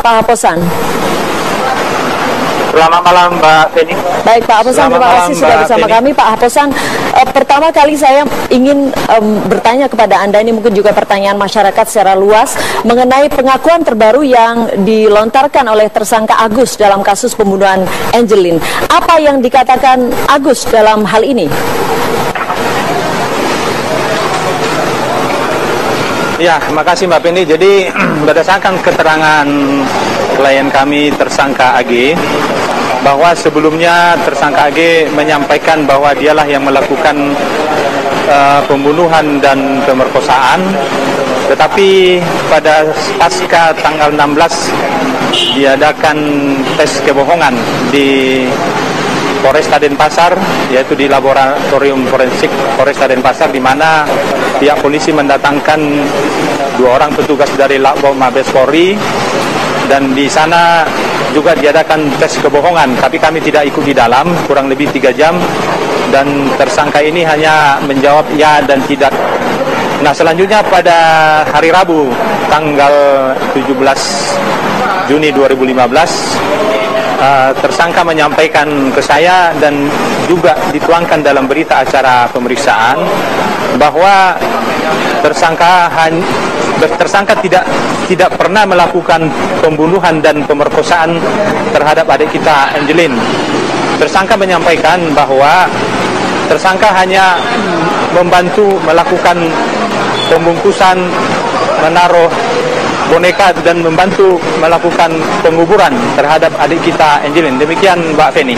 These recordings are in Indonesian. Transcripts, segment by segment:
Pak Haposan. Selamat malam Mbak Feni. Baik Pak Haposan, terima kasih sudah bersama kami. Pak Haposan, pertama kali saya ingin bertanya kepada Anda, ini mungkin juga pertanyaan masyarakat secara luas, mengenai pengakuan terbaru yang dilontarkan oleh tersangka Agus dalam kasus pembunuhan Angelin. Apa yang dikatakan Agus dalam hal ini? Ya, makasih Mbak Feni. Jadi berdasarkan keterangan klien kami tersangka AG, bahwa sebelumnya tersangka AG menyampaikan bahwa dialah yang melakukan pembunuhan dan pemerkosaan, tetapi pada pasca tanggal 16 diadakan tes kebohongan di Polresta Denpasar, yaitu di laboratorium forensik Polresta Denpasar, di mana pihak polisi mendatangkan 2 orang petugas dari Lakbom Mabes Polri, dan di sana juga diadakan tes kebohongan, tapi kami tidak ikut di dalam, kurang lebih 3 jam, dan tersangka ini hanya menjawab ya dan tidak. Nah, selanjutnya pada hari Rabu tanggal 17 Juni 2015, tersangka menyampaikan ke saya dan juga dituangkan dalam berita acara pemeriksaan bahwa tersangka tidak pernah melakukan pembunuhan dan pemerkosaan terhadap adik kita Angelin. Tersangka menyampaikan bahwa tersangka hanya membantu melakukan pembungkusan, menaruh boneka dan membantu melakukan penguburan terhadap adik kita Angelin. Demikian Mbak Feni.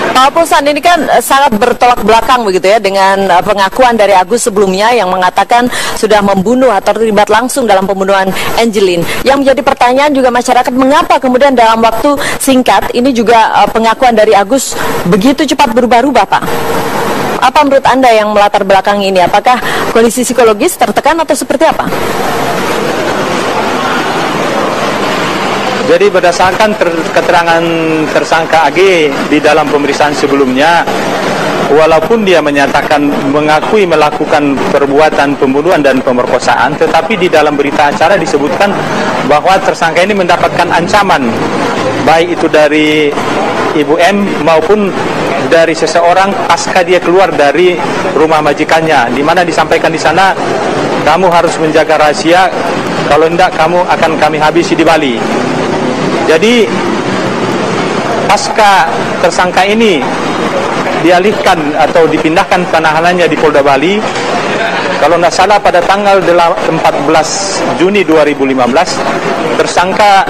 Pak Haposan, ini kan sangat bertolak belakang begitu ya dengan pengakuan dari Agus sebelumnya yang mengatakan sudah membunuh atau terlibat langsung dalam pembunuhan Angelin. Yang menjadi pertanyaan juga masyarakat, mengapa kemudian dalam waktu singkat ini juga pengakuan dari Agus begitu cepat berubah-ubah, Pak? Apa menurut Anda yang melatar belakang ini? Apakah kondisi psikologis tertekan atau seperti apa? Jadi berdasarkan keterangan tersangka AG di dalam pemeriksaan sebelumnya, walaupun dia menyatakan mengakui melakukan perbuatan pembunuhan dan pemerkosaan, tetapi di dalam berita acara disebutkan bahwa tersangka ini mendapatkan ancaman, baik itu dari Ibu M maupun dari seseorang pasca dia keluar dari rumah majikannya, di mana disampaikan di sana, kamu harus menjaga rahasia, kalau tidak kamu akan kami habisi di Bali. Jadi pasca tersangka ini dialihkan atau dipindahkan penahanannya di Polda Bali, kalau tidak salah pada tanggal 14 Juni 2015, tersangka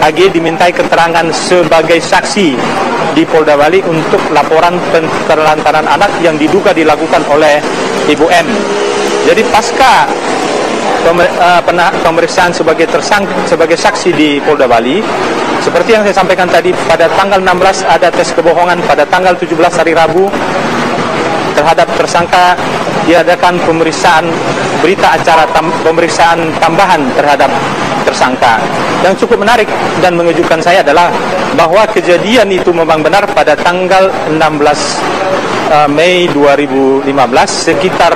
AG dimintai keterangan sebagai saksi di Polda Bali untuk laporan penelantaran anak yang diduga dilakukan oleh Ibu M. Jadi pasca pemeriksaan sebagai tersangka, sebagai saksi di Polda Bali, seperti yang saya sampaikan tadi, pada tanggal 16 ada tes kebohongan, pada tanggal 17 hari Rabu terhadap tersangka diadakan pemeriksaan berita acara pemeriksaan tambahan terhadap tersangka. Yang cukup menarik dan mengejutkan saya adalah bahwa kejadian itu memang benar pada tanggal 16 Mei 2015 sekitar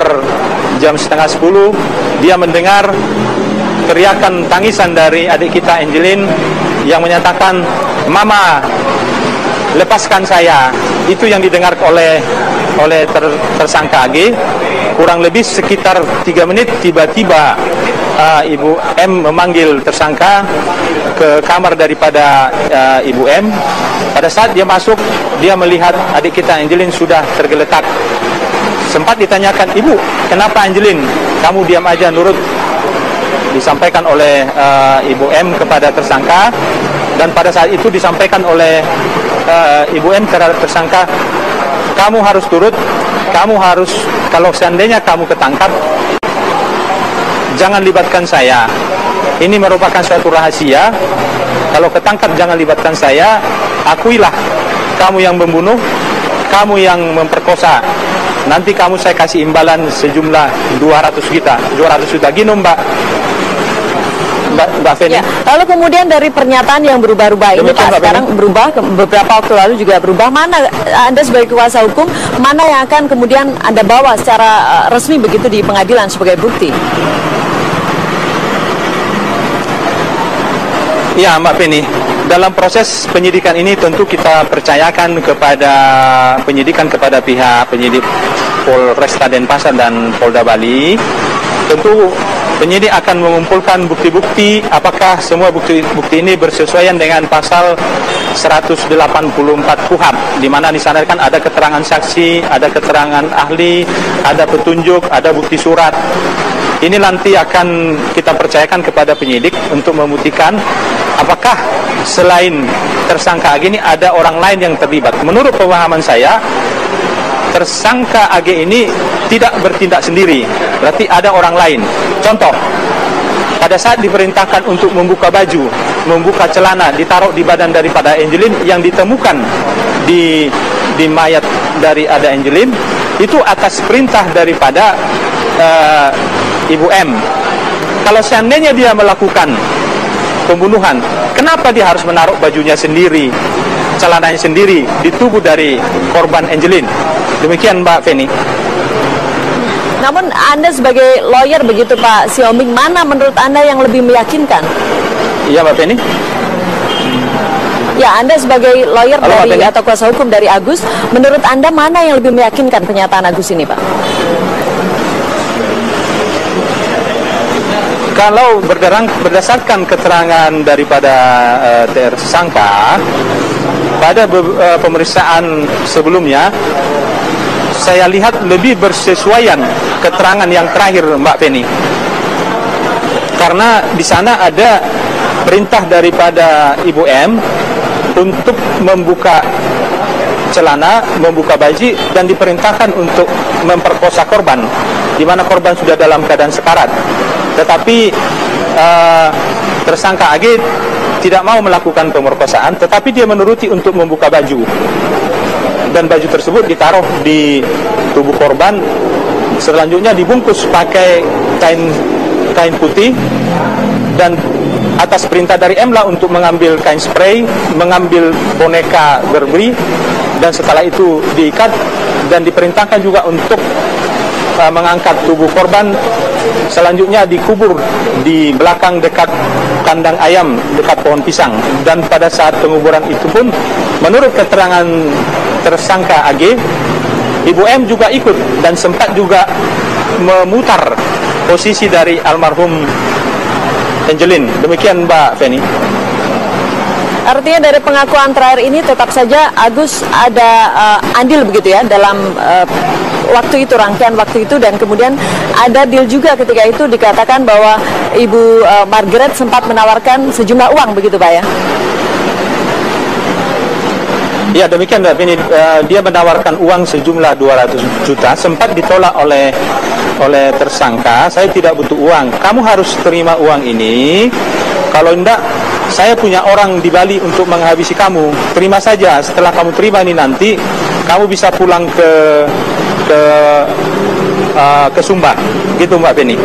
jam setengah 10 dia mendengar teriakan tangisan dari adik kita Angelin yang menyatakan, "Mama, lepaskan saya." Itu yang didengar oleh tersangka AG. Kurang lebih sekitar 3 menit tiba-tiba Ibu M memanggil tersangka ke kamar daripada Ibu M. Pada saat dia masuk, dia melihat adik kita Angelin sudah tergeletak. Sempat ditanyakan, "Ibu, kenapa Angelin? Kamu diam aja nurut." Disampaikan oleh Ibu M kepada tersangka, dan pada saat itu disampaikan oleh Ibu M terhadap tersangka, "Kamu harus turut, kamu harus, kalau seandainya kamu ketangkap, jangan libatkan saya. Ini merupakan suatu rahasia. Kalau ketangkap jangan libatkan saya. Akuilah kamu yang membunuh, kamu yang memperkosa. Nanti kamu saya kasih imbalan sejumlah 200 juta. Gini Mbak Feni. Ya, lalu kemudian dari pernyataan yang berubah-ubah ini Pak, sekarang berubah, beberapa waktu lalu juga berubah. Mana Anda sebagai kuasa hukum, mana yang akan kemudian Anda bawa secara resmi begitu di pengadilan sebagai bukti? Ya, Mbak Penny, dalam proses penyidikan ini tentu kita percayakan kepada kepada pihak penyidik Polresta Denpasar dan Polda Bali. Tentu penyidik akan mengumpulkan bukti-bukti apakah semua bukti ini bersesuaian dengan pasal 184 KUHP, di mana di sana kan ada keterangan saksi, ada keterangan ahli, ada petunjuk, ada bukti surat. Ini nanti akan kita percayakan kepada penyidik untuk membuktikan apakah selain tersangka AG ini ada orang lain yang terlibat. Menurut pemahaman saya, tersangka AG ini tidak bertindak sendiri, berarti ada orang lain. Contoh, pada saat diperintahkan untuk membuka baju, membuka celana, ditaruh di badan daripada Angelin, yang ditemukan di mayat dari ada Angelin, itu atas perintah daripada Ibu M. Kalau seandainya dia melakukan pembunuhan, kenapa dia harus menaruh bajunya sendiri, celananya sendiri di tubuh dari korban Angelin? Demikian Mbak Feni. Namun Anda sebagai lawyer begitu Pak Siombing, mana menurut Anda yang lebih meyakinkan? Iya Mbak Feni. Ya, Anda sebagai lawyer dari atau kuasa hukum dari Agus, menurut Anda mana yang lebih meyakinkan pernyataan Agus ini, Pak? Kalau berdasarkan keterangan daripada tersangka pada pemeriksaan sebelumnya, saya lihat lebih bersesuaian keterangan yang terakhir Mbak Penny. Karena di sana ada perintah daripada Ibu M untuk membuka celana, membuka baju, dan diperintahkan untuk memperkosa korban, di mana korban sudah dalam keadaan sekarat. Tetapi tersangka AG tidak mau melakukan pemerkosaan, tetapi dia menuruti untuk membuka baju, dan baju tersebut ditaruh di tubuh korban, selanjutnya dibungkus pakai kain putih, dan atas perintah dari M lah untuk mengambil kain spray, mengambil boneka Barbie, dan setelah itu diikat, dan diperintahkan juga untuk mengangkat tubuh korban, selanjutnya dikubur di belakang dekat kandang ayam, dekat pohon pisang. Dan pada saat penguburan itu pun, menurut keterangan tersangka AG, Ibu M juga ikut dan sempat juga memutar posisi dari almarhum Angelin. Demikian Mbak Feni. Artinya dari pengakuan terakhir ini tetap saja Agus ada andil begitu ya dalam waktu itu, rangkaian waktu itu, dan kemudian ada deal juga ketika itu dikatakan bahwa Ibu Margaret sempat menawarkan sejumlah uang begitu Pak ya? Ya, demikian Mbak Feni. Dia menawarkan uang sejumlah 200 juta, sempat ditolak oleh tersangka. Saya tidak butuh uang, kamu harus terima uang ini, kalau tidak saya punya orang di Bali untuk menghabisi kamu, terima saja. Setelah kamu terima ini nanti kamu bisa pulang ke Sumba, gitu Mbak Penny.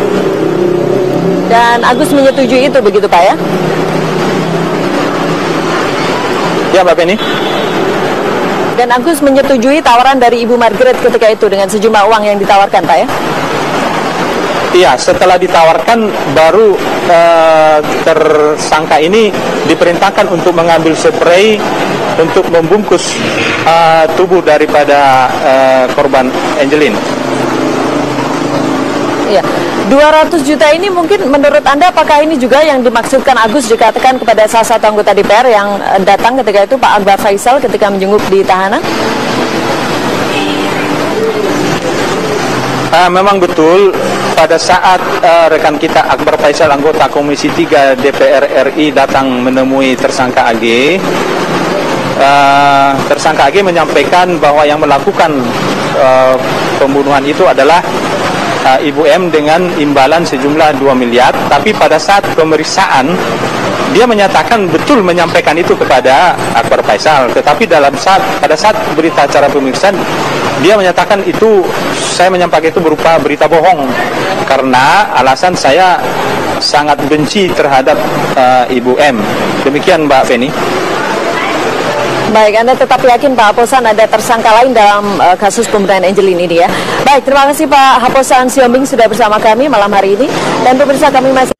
Dan Agus menyetujui itu begitu Pak ya? Ya Mbak Penny. Dan Agus menyetujui tawaran dari Ibu Margaret ketika itu dengan sejumlah uang yang ditawarkan Pak ya? Iya, setelah ditawarkan baru tersangka ini diperintahkan untuk mengambil spray untuk membungkus tubuh daripada korban Angelin. Iya, 200 juta ini mungkin menurut Anda apakah ini juga yang dimaksudkan Agus dikatakan kepada salah satu anggota DPR yang datang ketika itu, Pak Akbar Faisal, ketika menjenguk di tahanan? Memang betul, pada saat rekan kita Akbar Faisal, anggota Komisi 3 DPR RI, datang menemui tersangka AG, tersangka AG menyampaikan bahwa yang melakukan pembunuhan itu adalah Ibu M dengan imbalan sejumlah 2 miliar. Tapi pada saat pemeriksaan dia menyatakan betul menyampaikan itu kepada Akbar Faisal, tetapi pada saat berita acara pemeriksaan dia menyatakan itu, saya menyampaikan itu berupa berita bohong karena alasan saya sangat benci terhadap Ibu M. Demikian Mbak Feni. Baik, Anda tetap yakin Pak Haposan ada tersangka lain dalam kasus pembunuhan Angelin ini ya? Baik, terima kasih Pak Haposan Siombing sudah bersama kami malam hari ini, dan pemirsa kami masih